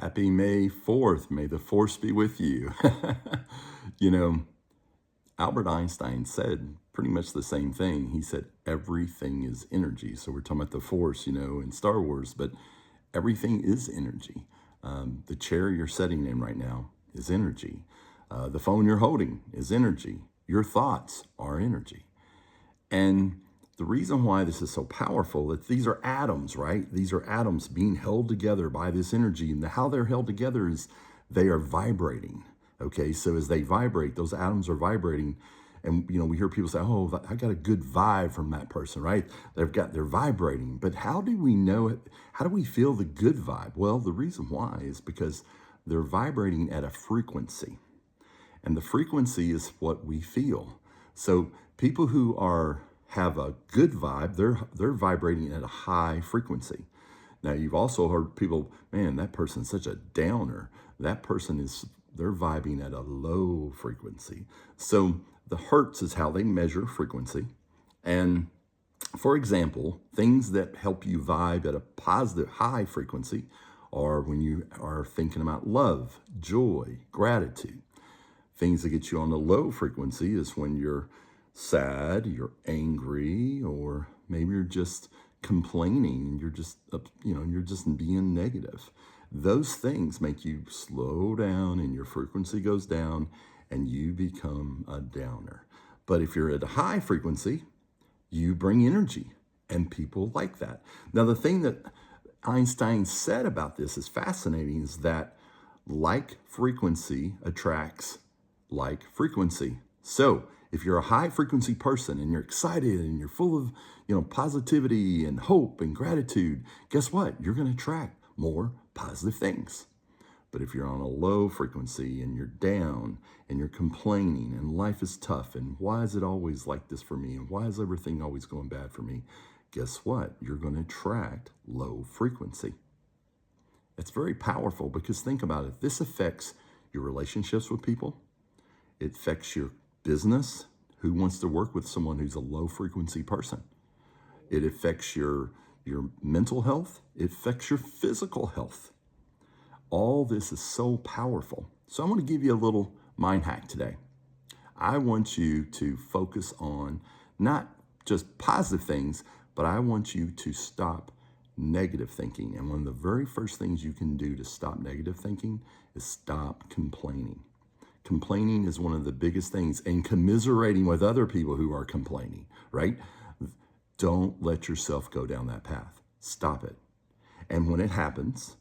Happy May 4th. May the force be with you. You know, Albert Einstein said pretty much the same thing. He said, everything is energy. So we're talking about the force, in Star Wars, but everything is energy. The chair you're sitting in right now is energy. The phone you're holding is energy. Your thoughts are energy. And the reason why this is so powerful is these are atoms, right? These are atoms being held together by this energy. And how they're held together is they are vibrating. Okay, so as they vibrate, those atoms are vibrating. And we hear people say, "Oh, I got a good vibe from that person," right? They're vibrating. But how do we know it? How do we feel the good vibe? Well, the reason why is because they're vibrating at a frequency. And the frequency is what we feel. So people who have a good vibe, they're vibrating at a high frequency. Now you've also heard people, man, that person's such a downer. They're vibing at a low frequency. So the hertz is how they measure frequency. And for example, things that help you vibe at a positive high frequency are when you are thinking about love, joy, gratitude. Things that get you on the low frequency is when you're sad, you're angry, or maybe you're just complaining and you're just being negative. Those things make you slow down and your frequency goes down and you become a downer. But if you're at a high frequency, you bring energy and people like that. Now, the thing that Einstein said about this is fascinating, is that like frequency attracts like frequency. So if you're a high frequency person and you're excited and you're full of, positivity and hope and gratitude, guess what? You're going to attract more positive things. But if you're on a low frequency and you're down and you're complaining and life is tough and why is it always like this for me and why is everything always going bad for me? Guess what? You're going to attract low frequency. It's very powerful because think about it. This affects your relationships with people. It affects your business. Who wants to work with someone who's a low frequency person? It affects your mental health. It affects your physical health. All this is so powerful. So I'm going to give you a little mind hack today. I want you to focus on not just positive things, but I want you to stop negative thinking. And one of the very first things you can do to stop negative thinking is stop complaining. Complaining is one of the biggest things, and commiserating with other people who are complaining, right? Don't let yourself go down that path. Stop it. And when it happens,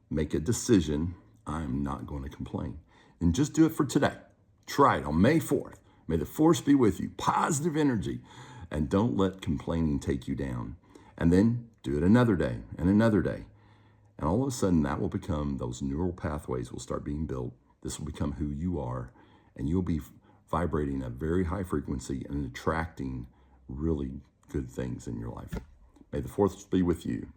make a decision. I'm not going to complain. And just do it for today. Try it on May 4th. May the force be with you. Positive energy. And don't let complaining take you down. And then do it another day and another day. And all of a sudden that will become, those neural pathways will start being built. This will become who you are. And you'll be vibrating at a very high frequency and attracting really good things in your life. May the force be with you.